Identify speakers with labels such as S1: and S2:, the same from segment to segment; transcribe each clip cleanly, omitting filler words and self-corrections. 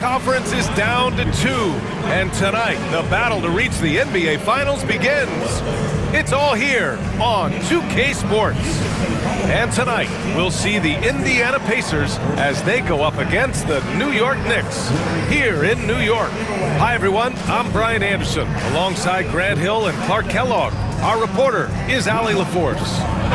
S1: Conference is down to 2, and tonight the battle to reach the NBA Finals begins. It's all here on 2K Sports. And tonight we'll see the Indiana Pacers as they go up against the New York Knicks here in New York. Hi everyone, I'm Brian Anderson alongside Grant Hill and Clark Kellogg. Our reporter is Allie LaForce.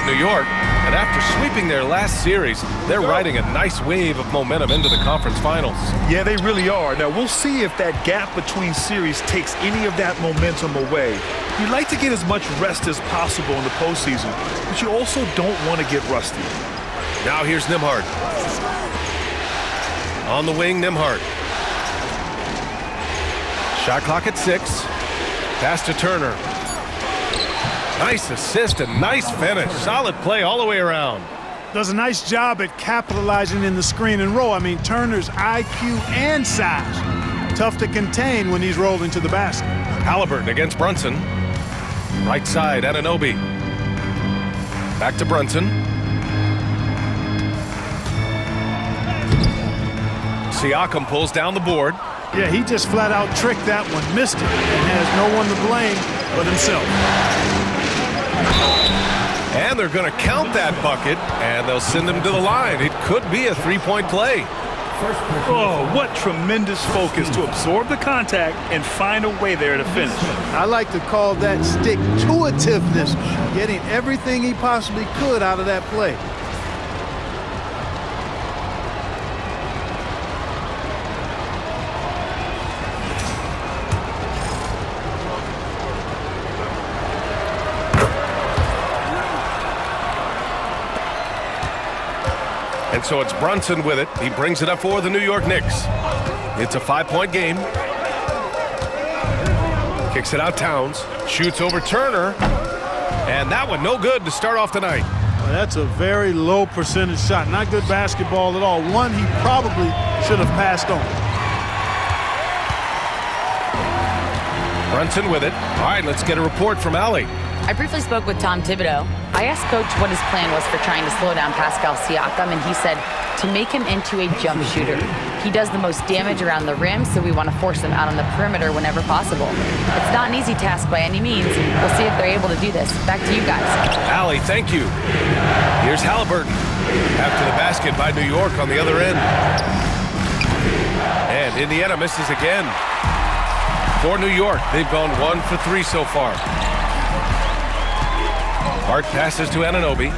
S1: New York, and after sweeping their last series, they're riding a nice wave of momentum into the conference finals.
S2: Yeah, they really are. Now, we'll see if that gap between series takes any of that momentum away. You'd like to get as much rest as possible in the postseason, but you also don't want to get rusty.
S1: Now here's Nembhard. On the wing, Nembhard. Shot clock at 6. Pass to Turner. Nice assist and nice finish. Solid play all the way around.
S3: Does a nice job at capitalizing in the screen and roll. I mean, Turner's IQ and size. Tough to contain when he's rolled into the basket.
S1: Halliburton against Brunson. Right side, Anunoby. Back to Brunson. Siakam pulls down the board.
S3: Yeah, he just flat out tricked that one, missed it, and has no one to blame but himself.
S1: And they're going to count that bucket, and they'll send him to the line. It could be a three-point play.
S2: Oh, what tremendous focus to absorb the contact and find a way there to finish.
S3: I like to call that stick-to-itiveness, getting everything he possibly could out of that play.
S1: And so it's Brunson with it. He brings it up for the New York Knicks. It's a 5-point game. Kicks it out Towns. Shoots over Turner. And that one no good to start off the night.
S3: Well, that's a very low percentage shot. Not good basketball at all. One he probably should have passed on.
S1: Brunson with it. All right, let's get a report from Allie.
S4: I briefly spoke with Tom Thibodeau. I asked Coach what his plan was for trying to slow down Pascal Siakam, and he said to make him into a jump shooter. He does the most damage around the rim, so we want to force him out on the perimeter whenever possible. It's not an easy task by any means. We'll see if they're able to do this. Back to you guys.
S1: Allie, thank you. Here's Halliburton. After the basket by New York on the other end. And Indiana misses again. For New York, they've gone 1 for 3 so far. Hart passes to Anunoby.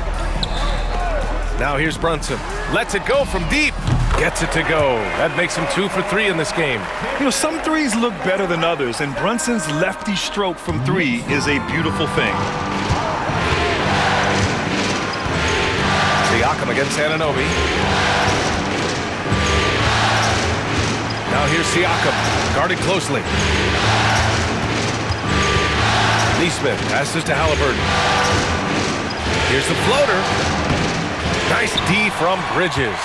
S1: Now here's Brunson. Lets it go from deep. Gets it to go. That makes him 2 for 3 in this game.
S2: You know, some threes look better than others, and Brunson's lefty stroke from 3 is a beautiful thing.
S1: Siakam against Anunoby. Now here's Siakam, guarded closely. Neesmith passes to Halliburton. Here's the floater. Nice D from Bridges.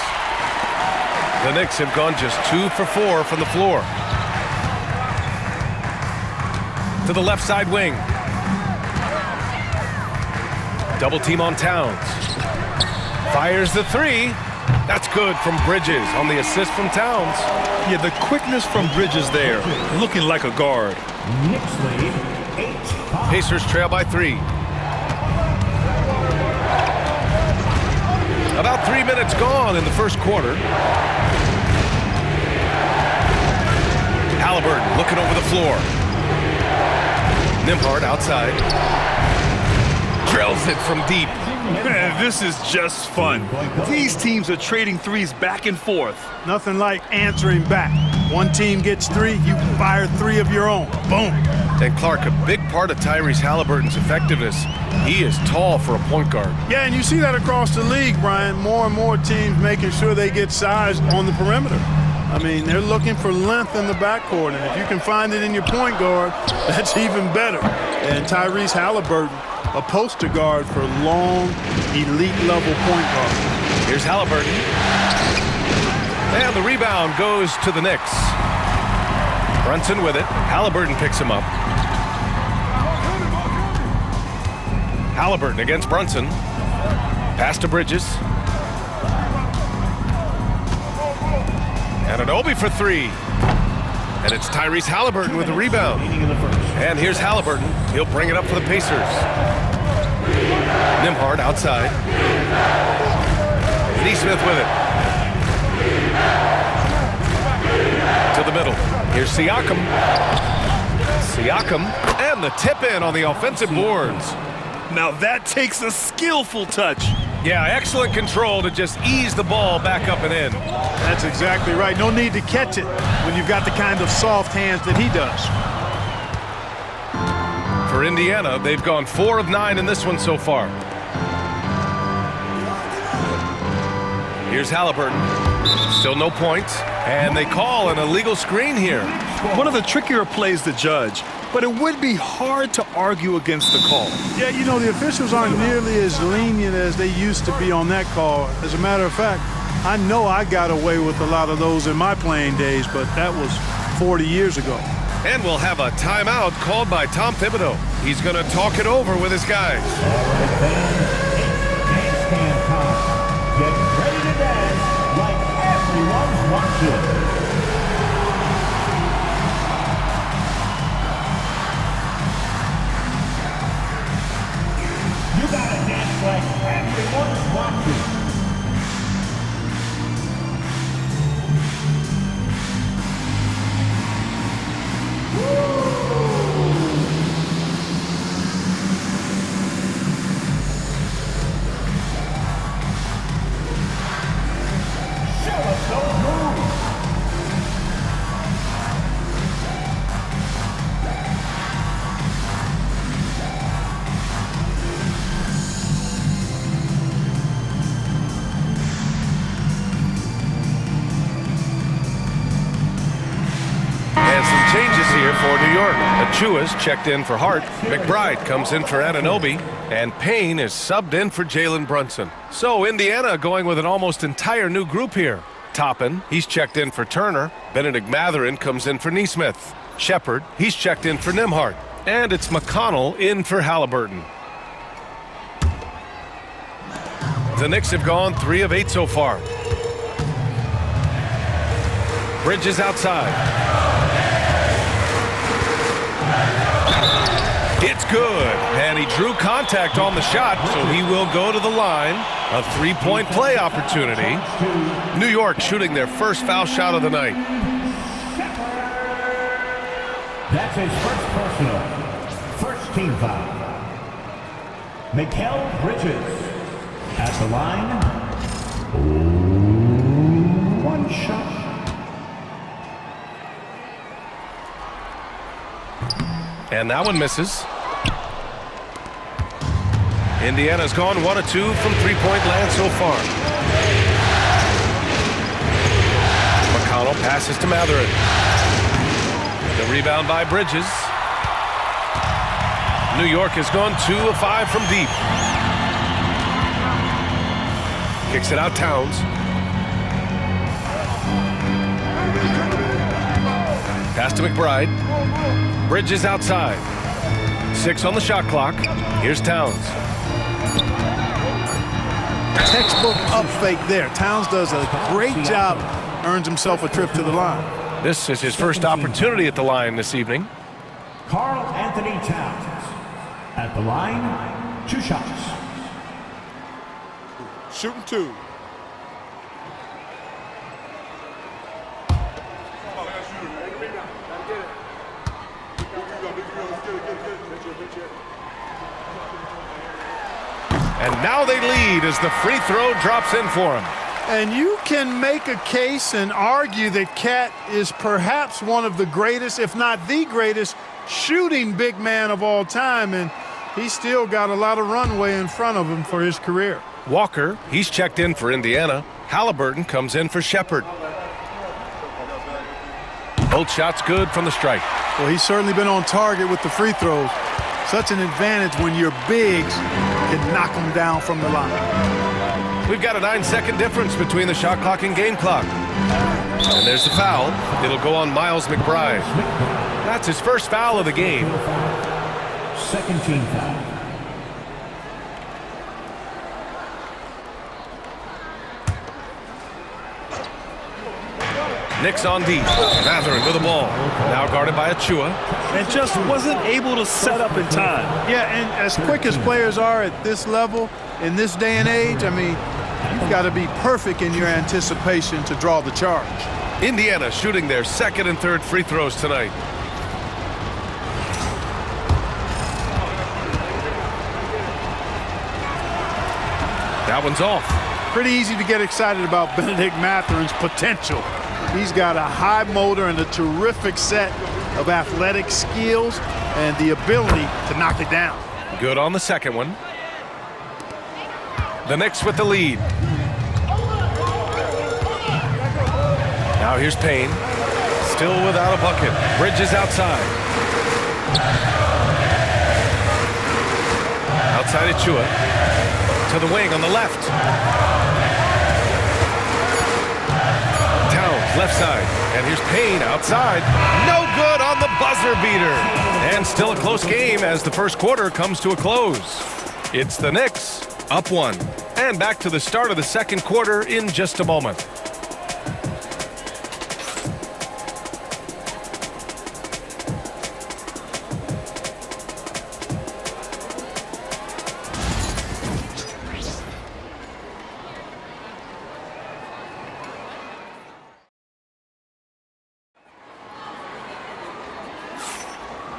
S1: The Knicks have gone just 2 for 4 from the floor. To the left side wing. Double team on Towns. Fires the 3. That's good from Bridges on the assist from Towns.
S2: Yeah, the quickness from Bridges there, looking like a guard.
S1: Pacers trail by 3. About 3 minutes gone in the first quarter. Halliburton looking over the floor. Nembhard outside. Drills it from deep.
S2: Man, this is just fun. These teams are trading threes back and forth.
S3: Nothing like answering back. One team gets 3, you fire 3 of your own. Boom.
S1: And Clark, a big part of Tyrese Halliburton's effectiveness, he is tall for a point guard.
S3: Yeah, and you see that across the league, Brian. More and more teams making sure they get size on the perimeter. I mean, they're looking for length in the backcourt, and if you can find it in your point guard, that's even better. And Tyrese Halliburton, a poster guard for long, elite-level point guard.
S1: Here's Halliburton. And the rebound goes to the Knicks. Brunson with it. Halliburton picks him up. Halliburton against Brunson. Pass to Bridges. And Anunoby for three. And it's Tyrese Halliburton with the rebound. And here's Halliburton. He'll bring it up for the Pacers. Nembhard outside. Nesmith with it. To the middle. Here's Siakam. Siakam. And the tip in on the offensive boards.
S2: Now that takes a skillful touch.
S1: Yeah, excellent control to just ease the ball back up and in.
S3: That's exactly right. No need to catch it when you've got the kind of soft hands that he does.
S1: For Indiana, they've gone 4 of 9 in this one so far. Here's Halliburton. Still no points. And they call an illegal screen here.
S2: One of the trickier plays to judge, but it would be hard to argue against the call.
S3: Yeah, you know, the officials aren't nearly as lenient as they used to be on that call. As a matter of fact, I know I got away with a lot of those in my playing days, but that was 40 years ago.
S1: And we'll have a timeout called by Tom Thibodeau. He's going to talk it over with his guys.
S5: Get ready to dance like everyone's watching. You gotta dance like everyone's watching.
S1: For New York, Achua's checked in for Hart. McBride comes in for Anunoby. And Payne is subbed in for Jalen Brunson. So Indiana going with an almost entire new group here. Toppin, he's checked in for Turner. Benedict Mathurin comes in for Nesmith. Shepard, he's checked in for Nembhard. And it's McConnell in for Halliburton. The Knicks have gone 3 of 8 so far. Bridges outside. It's good, and he drew contact on the shot, so he will go to the line. A 3-point play opportunity. New York shooting their first foul shot of the night.
S5: That's his first personal. First team foul. Mikal Bridges at the line. One shot.
S1: And that one misses. Indiana's gone 1 of 2 from 3-point land so far. McConnell passes to Mathurin. The rebound by Bridges. New York has gone 2 of 5 from deep. Kicks it out Towns. Pass to McBride. Bridges outside. 6 on the shot clock. Here's Towns.
S3: Textbook up fake there. Towns does a great job, earns himself a trip to the line.
S1: This is his first opportunity at the line this evening.
S5: Karl Anthony Towns at the line, 2 shots.
S3: Shooting 2.
S1: And now they lead as the free throw drops in for him.
S3: And you can make a case and argue that Cat is perhaps one of the greatest, if not the greatest, shooting big man of all time, and he's still got a lot of runway in front of him for his career.
S1: Walker, he's checked in for Indiana. Halliburton comes in for Shepherd. Both shots good from the stripe.
S3: Well, he's certainly been on target with the free throws. Such an advantage when your bigs can knock them down from the line.
S1: We've got a 9-second difference between the shot clock and game clock. And there's the foul. It'll go on Miles McBride. That's his first foul of the game.
S5: Second team foul.
S1: Knicks on deep. Mathurin with the ball. Now guarded by Achua.
S2: And just wasn't able to set up in time.
S3: Yeah, and as quick as players are at this level, in this day and age, I mean, you've got to be perfect in your anticipation to draw the charge.
S1: Indiana shooting their second and third free throws tonight. That one's off.
S3: Pretty easy to get excited about Benedict Mathurin's potential. He's got a high motor and a terrific set of athletic skills and the ability to knock it down.
S1: Good on the second one. The Knicks with the lead. Now here's Payne. Still without a bucket. Bridges outside. Outside Achua. To the wing on the left. Towns left side. And here's Payne outside. No good on the buzzer beater. And still a close game as the first quarter comes to a close. It's the Knicks up 1. And back to the start of the second quarter in just a moment.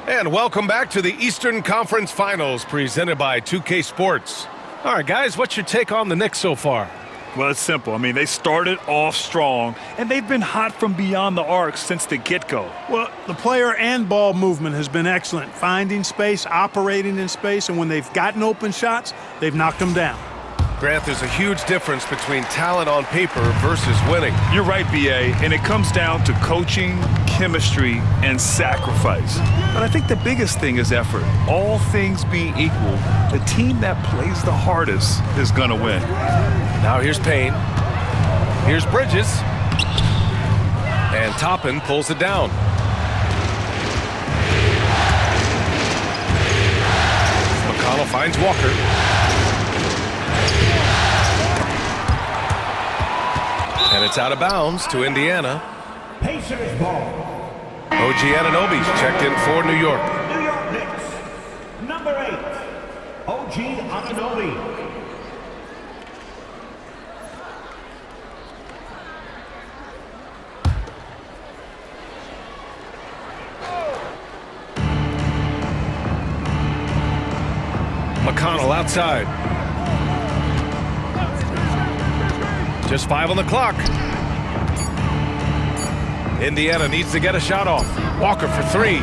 S1: And welcome back to the Eastern Conference Finals presented by 2K Sports. All right, guys, what's your take on the Knicks so far?
S2: Well, it's simple. I mean, they started off strong, and they've been hot from beyond the arc since the get-go.
S3: Well, the player and ball movement has been excellent. Finding space, operating in space, and when they've gotten open shots, they've knocked them down.
S1: Grant, there's a huge difference between talent on paper versus winning.
S2: You're right, B.A., and it comes down to coaching, chemistry, and sacrifice. But I think the biggest thing is effort. All things being equal, the team that plays the hardest is going to win.
S1: Now here's Payne. Here's Bridges. And Toppin pulls it down. McConnell finds Walker. And it's out of bounds to Indiana.
S5: Pacers ball.
S1: OG Anunoby's checked in for New York.
S5: New York Knicks. Number 8. OG Anunoby.
S1: McConnell outside. Just 5 on the clock. Indiana needs to get a shot off. Walker for 3.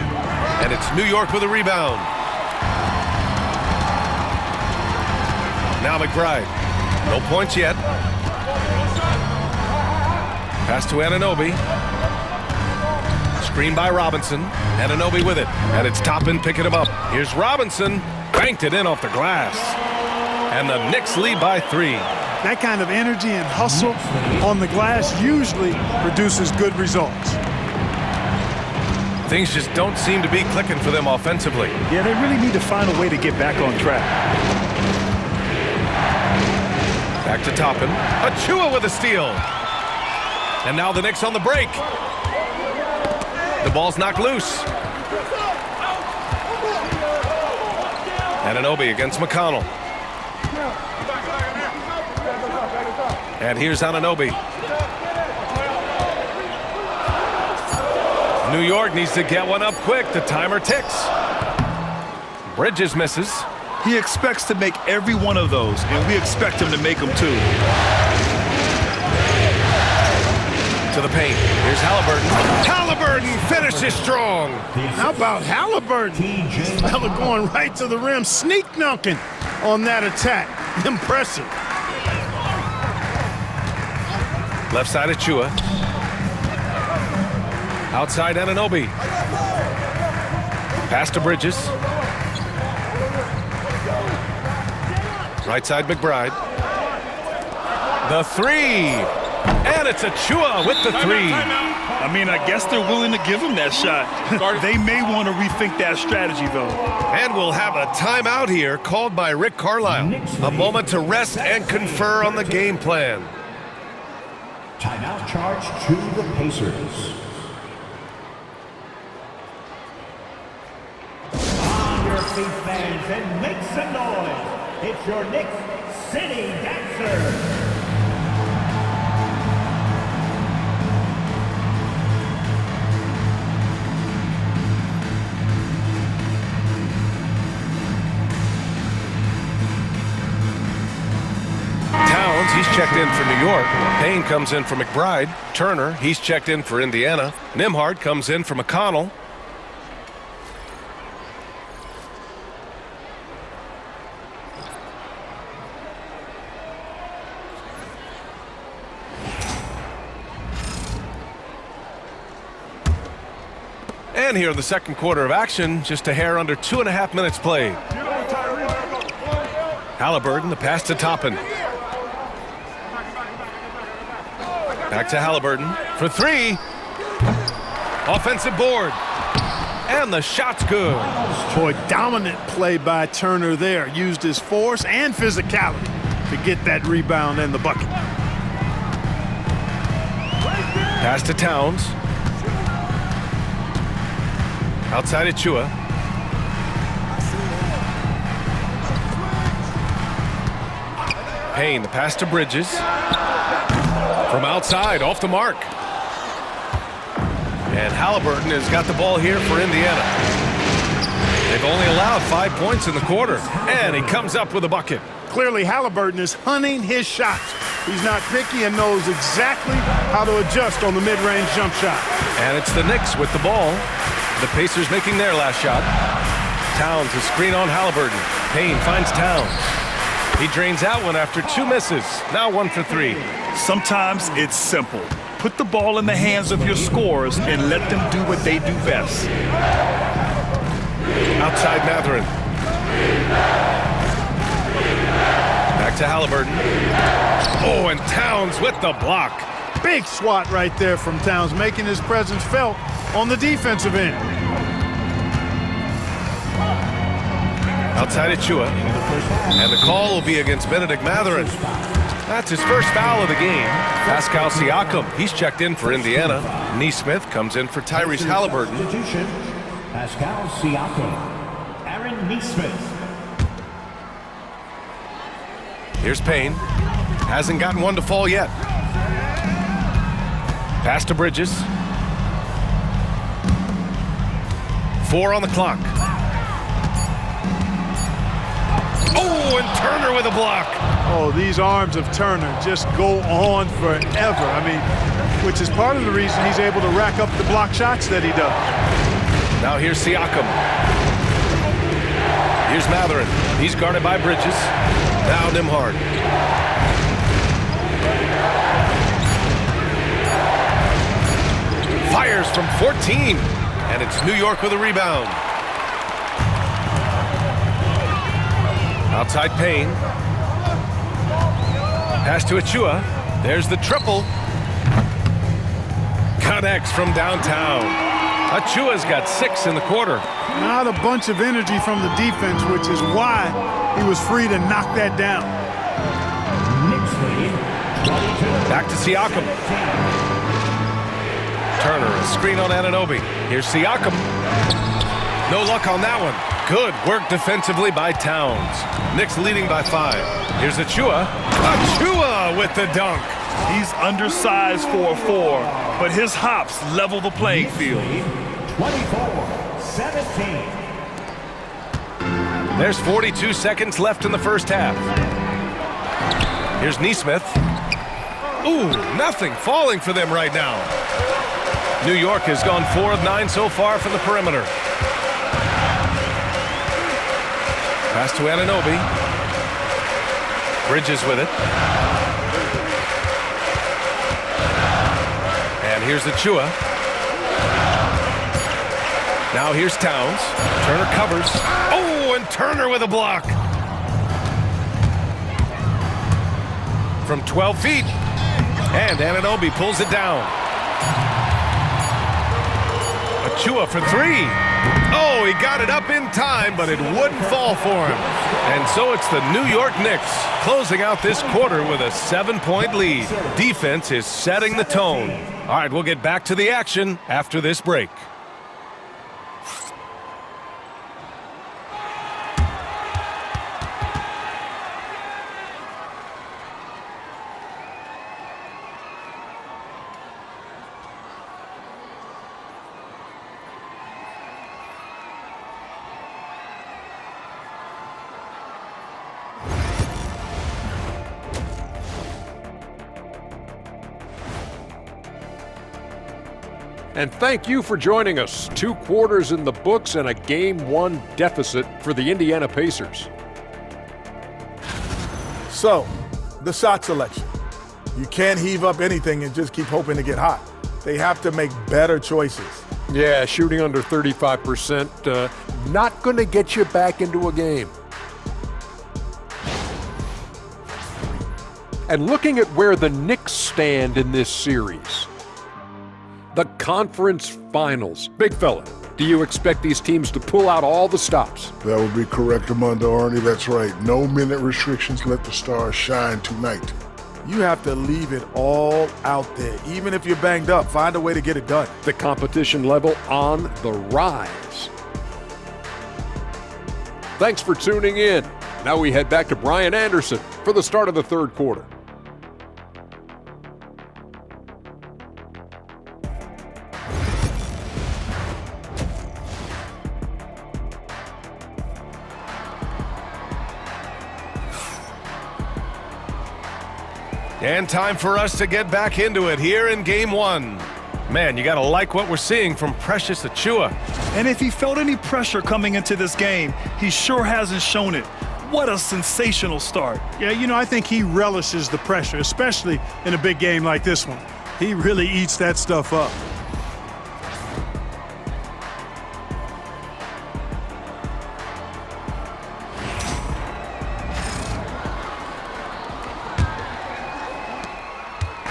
S1: And it's New York with a rebound. Now McBride. No points yet. Pass to Anunoby. Screen by Robinson. Anunoby with it. And it's Toppin picking him up. Here's Robinson. Banked it in off the glass. And the Knicks lead by 3.
S3: That kind of energy and hustle on the glass usually produces good results.
S1: Things just don't seem to be clicking for them offensively.
S2: Yeah, they really need to find a way to get back on track.
S1: Back to Toppin. Achua with a steal. And now the Knicks on the break. The ball's knocked loose. Anunoby against McConnell. And here's Anunoby. New York needs to get one up quick. The timer ticks. Bridges misses.
S2: He expects to make every one of those, and we expect him to make them too.
S1: To the paint. Here's Halliburton. Halliburton finishes strong.
S3: How about Halliburton? Fella going right to the rim, sneak dunking on that attack. Impressive.
S1: Left side Achua. Outside Anunoby. Pass to Bridges. Right side McBride. The three. And it's Achua with the three.
S2: I mean, I guess they're willing to give him that shot. They may want to rethink that strategy, though.
S1: And we'll have a timeout here called by Rick Carlisle. A moment to rest and confer on the game plan.
S5: Timeout charge to the Pacers. On your feet, fans, and make some noise. It's your Knicks City Dancers.
S1: He's checked in for New York. Payne comes in for McBride. Turner, he's checked in for Indiana. Nembhard comes in for McConnell. And here in the second quarter of action, just a hair under 2.5 minutes played. Halliburton, the pass to Toppin. Back to Halliburton for three. Offensive board. And the shot's good.
S3: Boy, dominant play by Turner there. Used his force and physicality to get that rebound and the bucket.
S1: Pass to Towns. Outside Achua. Payne, the pass to Bridges. From outside, off the mark. And Halliburton has got the ball here for Indiana. They've only allowed 5 points in the quarter. And he comes up with a bucket.
S3: Clearly, Halliburton is hunting his shots. He's not picky and knows exactly how to adjust on the mid-range jump shot.
S1: And it's the Knicks with the ball. The Pacers making their last shot. Towns, a screen on Halliburton. Payne finds Towns. He drains out one after 2 misses. Now 1 for 3.
S2: Sometimes it's simple. Put the ball in the hands of your scorers and let them do what they do best.
S1: Outside Mathurin. Back to Halliburton. Oh, and Towns with the block.
S3: Big swat right there from Towns, making his presence felt on the defensive end.
S1: Outside Achua. And the call will be against Benedict Mathurin. That's his first foul of the game. Pascal Siakam, he's checked in for Indiana. Nesmith comes in for Tyrese Halliburton.
S5: Pascal Siakam. Aaron Nesmith.
S1: Here's Payne. Hasn't gotten one to fall yet. Pass to Bridges. 4 on the clock. Oh, and Turner with a block.
S3: Oh, these arms of Turner just go on forever. I mean, which is part of the reason he's able to rack up the block shots that he does.
S1: Now here's Siakam. Here's Mathurin. He's guarded by Bridges. Now Nembhard. Fires from 14. And it's New York with a rebound. Outside Payne. Pass to Achua. There's the triple. Connects from downtown. Achua's got 6 in the quarter.
S3: Not a bunch of energy from the defense, which is why he was free to knock that down.
S1: Back to Siakam. Turner, a screen on Anunoby. Here's Siakam. No luck on that one. Good work defensively by Towns. Knicks leading by 5. Here's Achua. Achua with the dunk.
S2: He's undersized for a 4, but his hops level the playing field.
S5: 24-17.
S1: There's 42 seconds left in the first half. Here's Nesmith. Ooh, nothing falling for them right now. New York has gone 4 of 9 so far from the perimeter. Pass to Anunoby. Bridges with it. And here's Achua. Now here's Towns. Turner covers. Oh, and Turner with a block. From 12 feet. And Anunoby pulls it down. Achua for 3. Oh, he got it up in time, but it wouldn't fall for him. And so it's the New York Knicks closing out this quarter with a 7-point lead. Defense is setting the tone. All right, we'll get back to the action after this break.
S6: And thank you for joining us. 2 quarters in the books and a Game 1 deficit for the Indiana Pacers.
S7: So, the shot selection. You can't heave up anything and just keep hoping to get hot. They have to make better choices.
S6: Yeah, shooting under 35%, not going to get you back into a game. And looking at where the Knicks stand in this series, the conference finals. Big fella, do you expect these teams to pull out all the stops?
S8: That would be correct, Armando Arnie. That's right. No minute restrictions. Let the stars shine tonight.
S7: You have to leave it all out there. Even if you're banged up, find a way to get it done.
S6: The competition level on the rise. Thanks for tuning in. Now we head back to Brian Anderson for the start of the 3rd quarter.
S1: And time for us to get back into it here in Game 1. Man, you got to like what we're seeing from Precious Achua.
S2: And if he felt any pressure coming into this game, he sure hasn't shown it. What a sensational start.
S3: Yeah, you know, I think he relishes the pressure, especially in a big game like this one. He really eats that stuff up.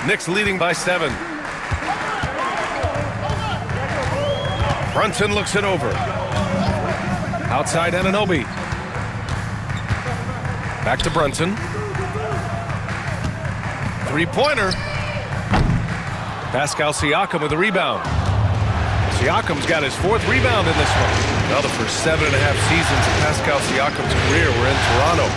S1: Knicks leading by 7. Brunson looks it over. Outside Anunoby. Back to Brunson. 3-pointer. Pascal Siakam with a rebound. Siakam's got his 4th rebound in this one. Now the first 7.5 seasons of Pascal Siakam's career were in Toronto.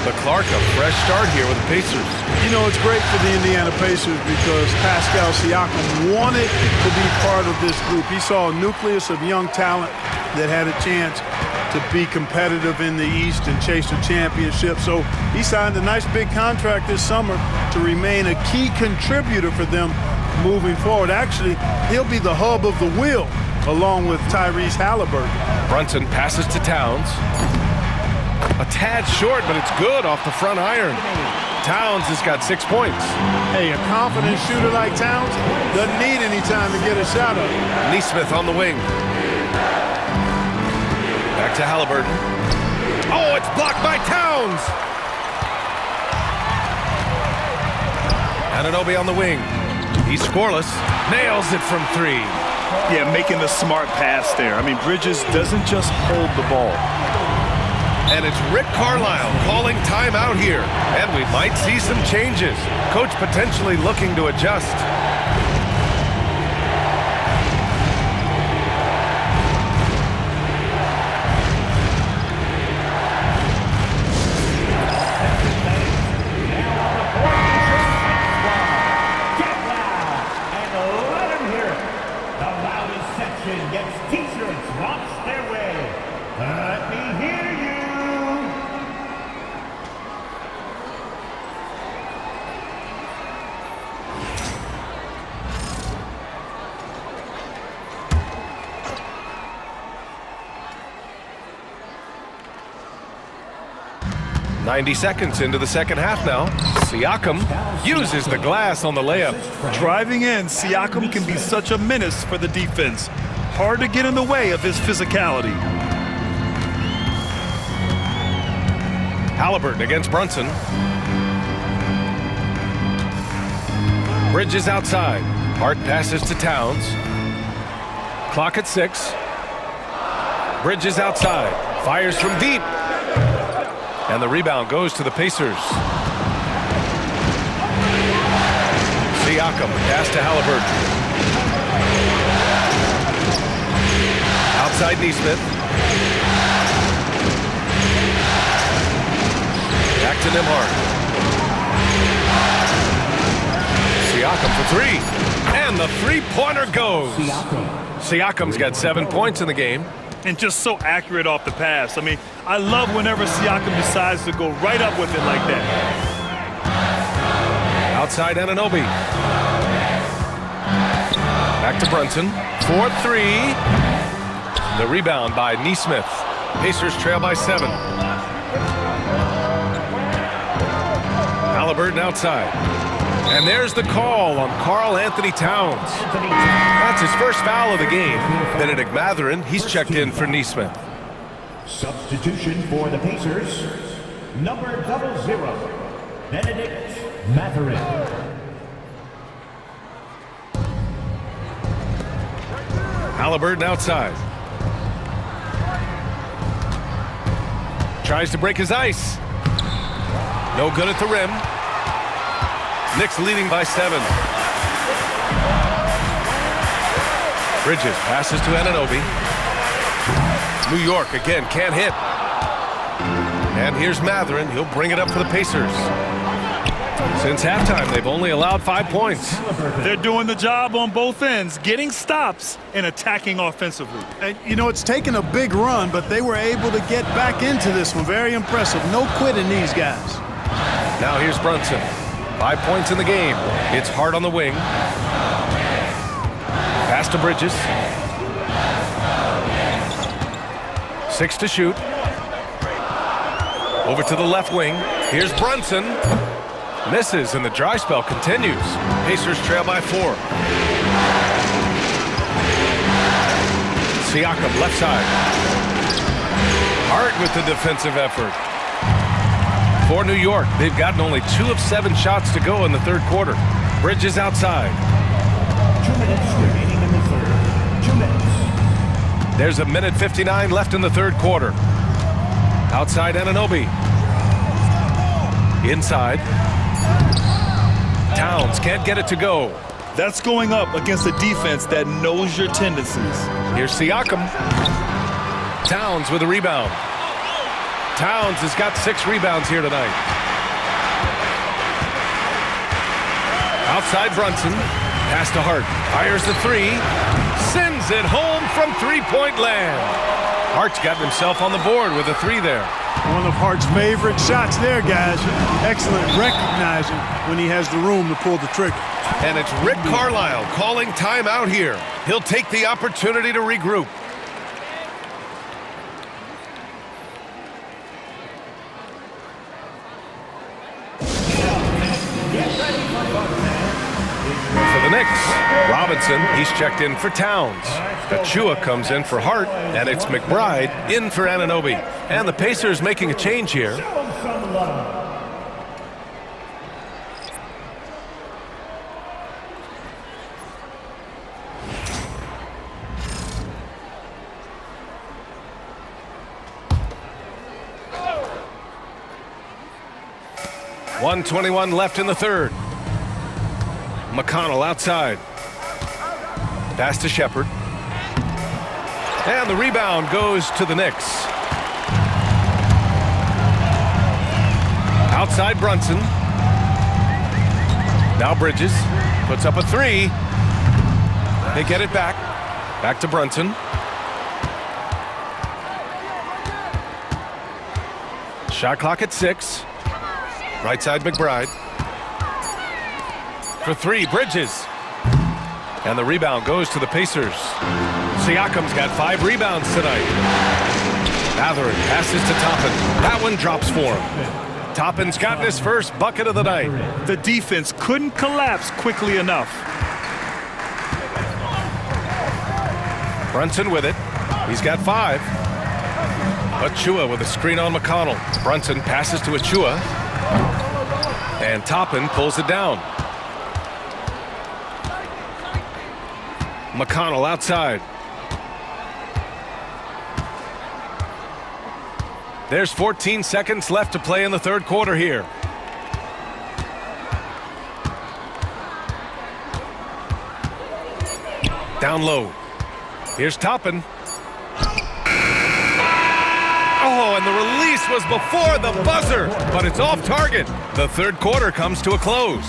S1: But Clark, a fresh start here with the Pacers.
S3: You know, it's great for the Indiana Pacers because Pascal Siakam wanted to be part of this group. He saw a nucleus of young talent that had a chance to be competitive in the East and chase a championship. So he signed a nice big contract this summer to remain a key contributor for them moving forward. Actually, he'll be the hub of the wheel along with Tyrese Halliburton.
S1: Brunson passes to Towns. A tad short, but it's good off the front iron. Towns has got 6 points.
S3: Hey, a confident shooter like Towns doesn't need any time to get a shot up.
S1: Nesmith on the wing. Back to Halliburton. Oh, it's blocked by Towns! Anunoby on the wing. He's scoreless. Nails it from 3.
S2: Yeah, making the smart pass there. I mean, Bridges doesn't just hold the ball.
S1: And it's Rick Carlisle calling timeout here. And we might see some changes. Coach potentially looking to adjust. 90 seconds into the second half now. Siakam uses the glass on the layup.
S2: Driving in, Siakam can be such a menace for the defense. Hard to get in the way of his physicality.
S1: Halliburton against Brunson. Bridges outside. Hart passes to Towns. Clock at 6. Bridges outside. Fires from deep. And the rebound goes to the Pacers. Siakam pass to Halliburton. Outside Nesmith. Back to Nembhard. Siakam for 3. And the three-pointer goes. Siakam's got 7 points in the game.
S2: And just so accurate off the pass. I mean, I love whenever Siakam decides to go right up with it like that.
S1: Outside Anunoby. Back to Brunson. 4-3. The rebound by Nesmith. Pacers trail by 7. Halliburton outside. And there's the call on Karl Anthony Towns. That's his first foul of the game. Benedict Mathurin, he's checked in for Nesmith.
S5: Substitution for the Pacers, number 00, Benedict Mathurin.
S1: Halliburton outside. Tries to break his ice. No good at the rim. Knicks leading by 7. Bridges passes to Anunoby. New York again can't hit. And here's Mathurin. He'll bring it up for the Pacers. Since halftime, they've only allowed 5 points.
S2: They're doing the job on both ends, getting stops and attacking offensively.
S3: And, you know, it's taken a big run, but they were able to get back into this one. Very impressive. No quitting these guys.
S1: Now here's Brunson. 5 points in the game. It's Hart on the wing. Pass to Bridges. 6 to shoot. Over to the left wing. Here's Brunson. Misses, and the dry spell continues. Pacers trail by 4. Siakam left side. Hart with the defensive effort. For New York, they've gotten only 2 of 7 shots to go in the third quarter. Bridges outside.
S5: 2 minutes remaining in the third. 2 minutes.
S1: There's a minute 59 left in the third quarter. Outside Anunoby. Inside. Towns can't get it to go.
S2: That's going up against a defense that knows your tendencies.
S1: Here's Siakam. Towns with a rebound. Towns has got 6 rebounds here tonight. Outside Brunson. Pass to Hart. Fires the 3. Sends it home from three-point land. Hart's gotten himself on the board with a 3 there.
S3: One of Hart's favorite shots there, guys. Excellent recognizing when he has the room to pull the trigger.
S1: And it's Rick Carlisle calling timeout here. He'll take the opportunity to regroup. For the Knicks, Robinson, he's checked in for Towns. Achua comes in for Hart, and it's McBride in for Anunoby. And the Pacers making a change here.
S5: Show 'em some love.
S1: .121 left in the third. McConnell outside. Pass to Shepard. And the rebound goes to the Knicks. Outside Brunson. Now Bridges puts up a 3. They get it back. Back to Brunson. Shot clock at 6. Right side McBride. For 3, Bridges. And the rebound goes to the Pacers. Siakam's got 5 rebounds tonight. Mathurin passes to Toppin. That one drops for him. Toppin's gotten his first bucket of the night.
S2: The defense couldn't collapse quickly enough.
S1: Brunson with it. He's got 5. Achua with a screen on McConnell. Brunson passes to Achua. And Toppin pulls it down. McConnell outside. There's 14 seconds left to play in the third quarter here. Down low. Here's Toppin. Oh, and the release was before the buzzer, but it's off target. The third quarter comes to a close.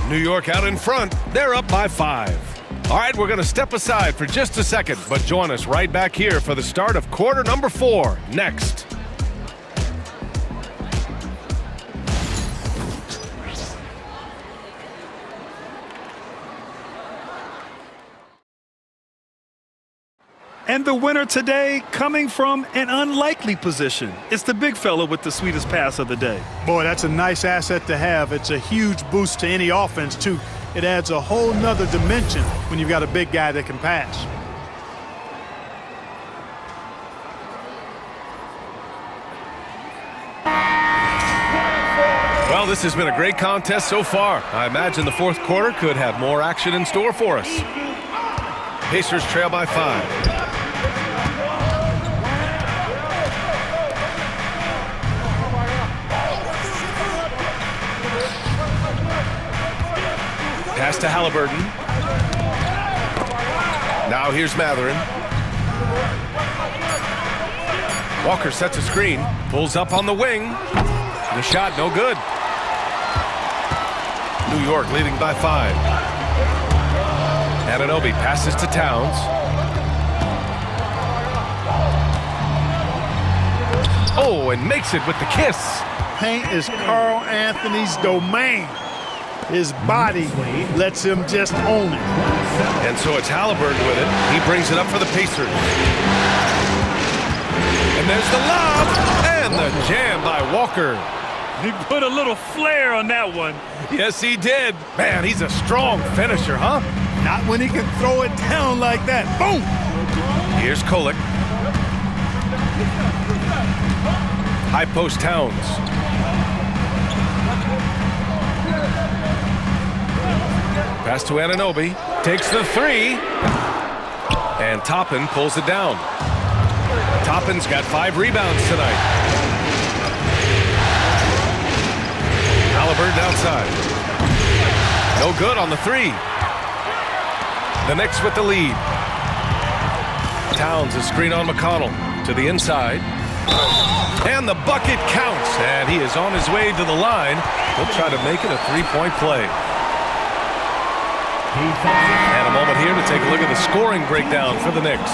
S1: New York out in front. They're up by 5. All right, we're going to step aside for just a second, but join us right back here for the start of quarter number 4 next.
S2: And the winner today coming from an unlikely position. It's the big fella with the sweetest pass of the day.
S3: Boy, that's a nice asset to have. It's a huge boost to any offense, too. It adds a whole nother dimension when you've got a big guy that can pass.
S1: Well, this has been a great contest so far. I imagine the fourth quarter could have more action in store for us. Pacers trail by 5. Pass to Halliburton. Now here's Matherin. Walker sets a screen, pulls up on the wing. The shot no good. New York leading by 5. Anunoby passes to Towns. Oh, and makes it with the kiss.
S3: Paint is Carl Anthony's domain. His body lets him just own it.
S1: And so it's Halliburton with it. He brings it up for the Pacers. And there's the lob and the jam by Walker.
S2: He put a little flair on that one.
S1: Yes, he did. Man, he's a strong finisher, huh?
S3: Not when he can throw it down like that. Boom!
S1: Here's Kolek. High post Towns. Pass to Anunoby. Takes the 3. And Toppin pulls it down. Toppin's got 5 rebounds tonight. Halliburton outside. No good on the 3. The Knicks with the lead. Towns a screen on McConnell to the inside. And the bucket counts. And he is on his way to the line. He'll try to make it a 3-point play. And a moment here to take a look at the scoring breakdown for the Knicks.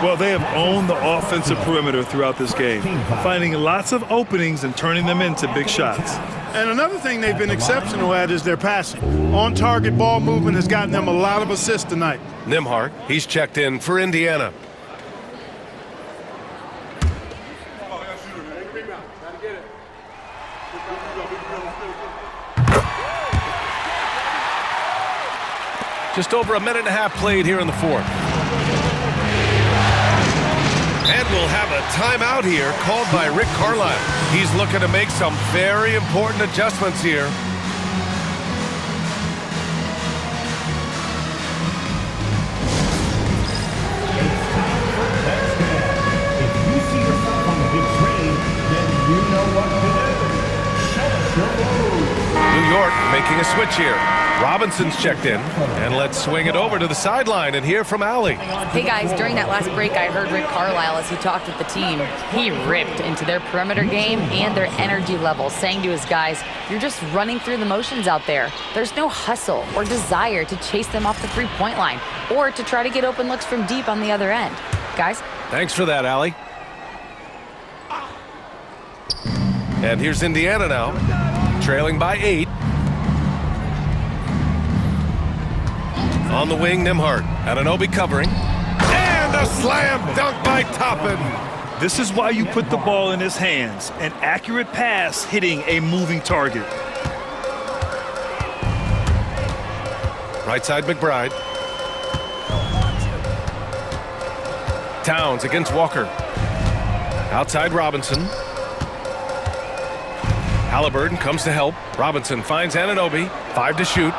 S2: Well, they have owned the offensive perimeter throughout this game, finding lots of openings and turning them into big shots.
S3: And another thing they've been exceptional at is their passing. On-target ball movement has gotten them a lot of assists tonight.
S1: Nembhard, he's checked in for Indiana. Just over a minute and a half played here in the fourth. And we'll have a timeout here called by Rick Carlisle. He's looking to make some very important adjustments here.
S5: If you see yourself on the big screen, then you know what to do. Show us your move.
S1: New York making a switch here. Robinson's checked in, and let's swing it over to the sideline and hear from Allie.
S4: Hey guys, during that last break, I heard Rick Carlisle as he talked with the team. He ripped into their perimeter game and their energy level, saying to his guys, you're just running through the motions out there. There's no hustle or desire to chase them off the three-point line or to try to get open looks from deep on the other end. Guys?
S1: Thanks for that, Allie. And here's Indiana now, trailing by 8. On the wing, Nembhard. Anunoby covering. And a slam dunk by Toppin.
S2: This is why you put the ball in his hands. An accurate pass hitting a moving target.
S1: Right side McBride. Towns against Walker. Outside Robinson. Halliburton comes to help. Robinson finds Anunoby. 5 to shoot.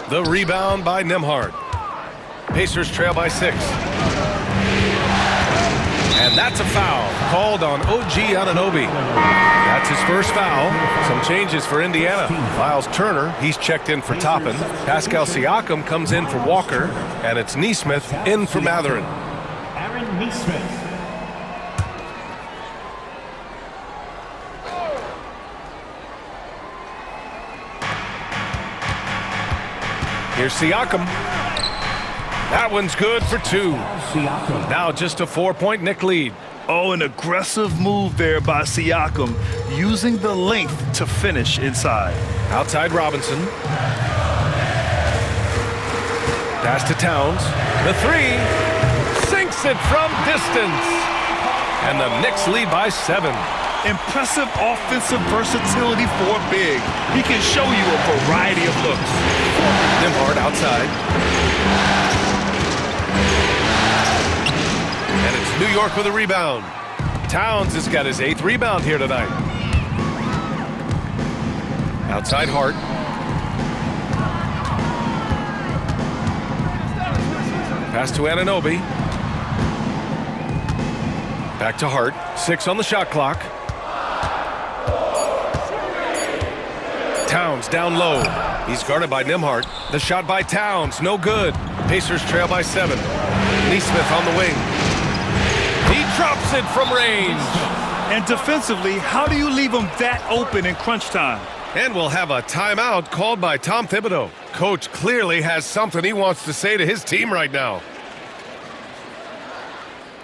S1: The rebound by Nembhard. Pacers trail by 6. And that's a foul called on OG Anunoby. That's his first foul. Some changes for Indiana. Miles Turner, he's checked in for Toppin. Pascal Siakam comes in for Walker. And it's Nesmith in for Mathurin.
S5: Aaron Nesmith.
S1: Here's Siakam. That one's good for 2. Now just a 4-point Knick lead.
S2: Oh, an aggressive move there by Siakam, using the length to finish inside.
S1: Outside Robinson. Pass to Towns. The 3. Sinks it from distance. And the Knicks lead by 7.
S2: Impressive offensive versatility for a big. He can show you a variety of looks.
S1: Nembhard outside. And it's New York with a rebound. Towns has got his 8th rebound here tonight. Outside Hart. Pass to Anunoby. Back to Hart. 6 on the shot clock. Towns down low. He's guarded by Nembhard. The shot by Towns, no good. Pacers trail by 7. Nesmith on the wing. He drops it from range.
S2: And defensively, how do you leave him that open in crunch time?
S1: And we'll have a timeout called by Tom Thibodeau. Coach clearly has something he wants to say to his team right now.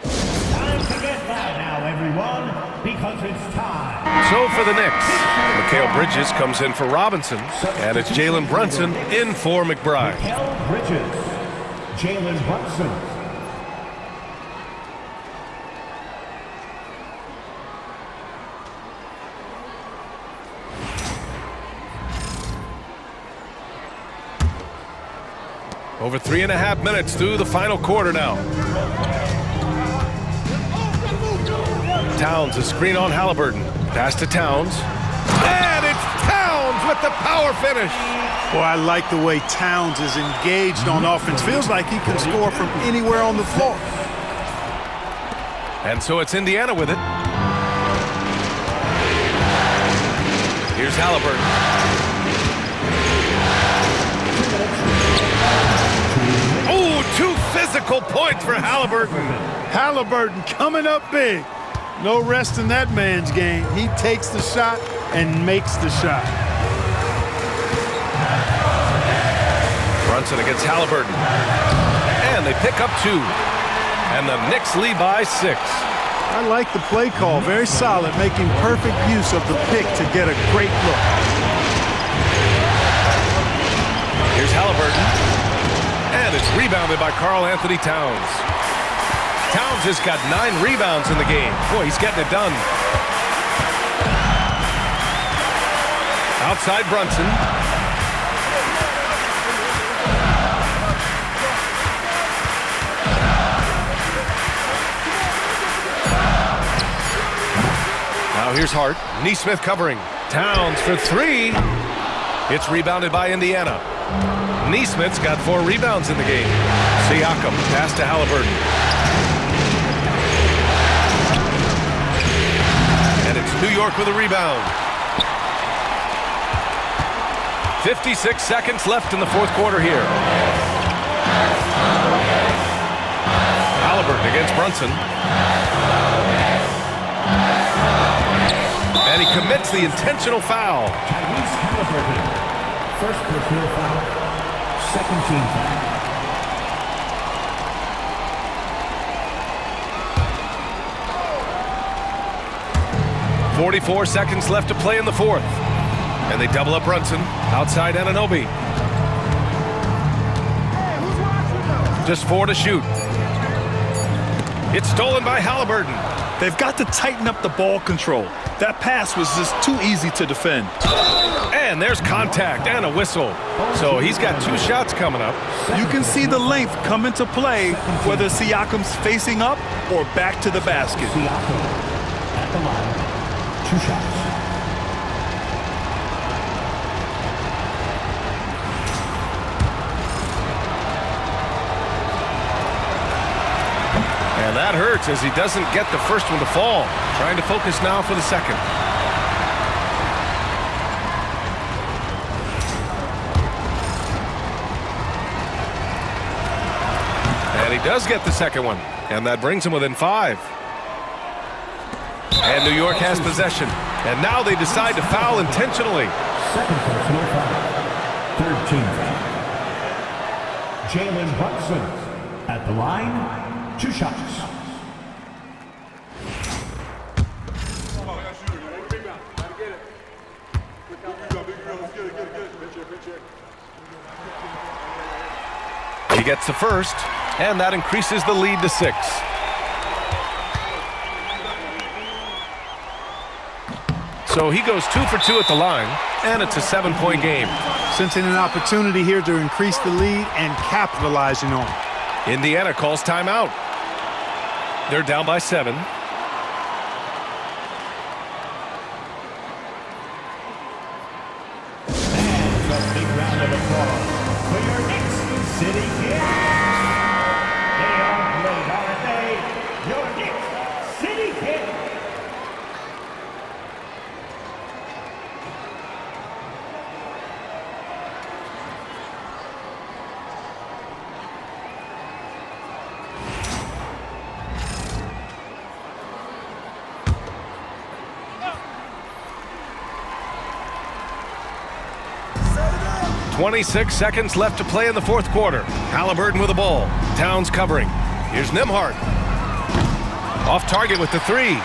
S5: Time to get loud now, everyone, because it's time.
S1: So for the Knicks, Mikal Bridges comes in for Robinson, and it's Jalen Brunson in for McBride.
S5: Mikal Bridges, Jalen Brunson.
S1: Over 3.5 minutes through the final quarter now. Towns, a screen on Halliburton. Pass to Towns. And it's Towns with the power finish.
S3: Boy, I like the way Towns is engaged on offense. Feels like he can score from anywhere on the floor.
S1: And so it's Indiana with it. Here's Halliburton. Oh, 2 physical points for Halliburton.
S3: Halliburton coming up big. No rest in that man's game. He takes the shot and makes the shot.
S1: Brunson against Halliburton. And they pick up 2. And the Knicks lead by 6.
S3: I like the play call. Very solid, making perfect use of the pick to get a great look.
S1: Here's Halliburton. And it's rebounded by Karl Anthony Towns. Towns has got 9 rebounds in the game. Boy, he's getting it done. Outside Brunson. Now here's Hart. Nesmith covering. Towns for 3. It's rebounded by Indiana. Nesmith's got 4 rebounds in the game. Siakam, pass to Halliburton. And it's New York with a rebound. 56 seconds left in the 4th quarter here. Halliburton against Brunson. And he commits the intentional foul.
S5: Tyrese Halliburton, first personal foul, second team foul.
S1: 44 seconds left to play in the 4th. And they double up Brunson outside Anunoby. Just 4 to shoot. It's stolen by Halliburton.
S2: They've got to tighten up the ball control. That pass was just too easy to defend.
S1: And there's contact and a whistle. So he's got 2 shots coming up.
S2: You can see the length come into play, whether Siakam's facing up or back to the basket.
S5: Siakam at the line. 2 shots.
S1: And that hurts as he doesn't get the first one to fall. Trying to focus now for the second. And he does get the second one. And that brings him within 5. And New York has possession. And now they decide to foul intentionally.
S5: Second personal foul. Third team foul. Jalen Brunson at the line. 2 shots.
S1: He gets the first, and that increases the lead to 6. So he goes 2 for 2 at the line, and it's a 7-point game.
S3: Sensing an opportunity here to increase the lead and capitalizing on it.
S1: Indiana calls timeout. They're down by 7.
S5: And a big round of applause for your Knicks City Kings. They are great, aren't they? Your Knicks City Kings.
S1: – 26 seconds left to play in the 4th quarter. Halliburton with the ball. Towns covering. Here's Nembhard. Off target with the 3.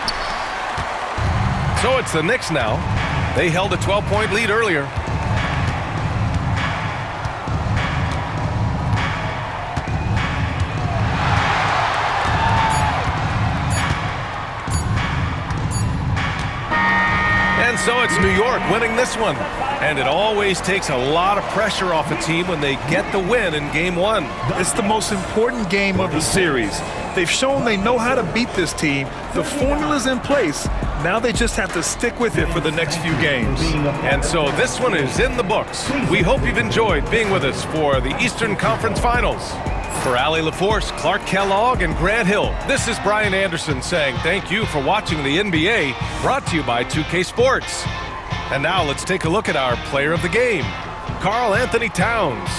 S1: So it's the Knicks now. They held a 12-point lead earlier. And so it's New York winning this one. And it always takes a lot of pressure off a team when they get the win in Game 1.
S2: It's the most important game of the series. They've shown they know how to beat this team. The formula's in place. Now they just have to stick with it for the next few games.
S1: And so this one is in the books. We hope you've enjoyed being with us for the Eastern Conference Finals. For Allie LaForce, Clark Kellogg, and Grant Hill, this is Brian Anderson saying thank you for watching the NBA, brought to you by 2K Sports. And now let's take a look at our player of the game, Karl Anthony Towns.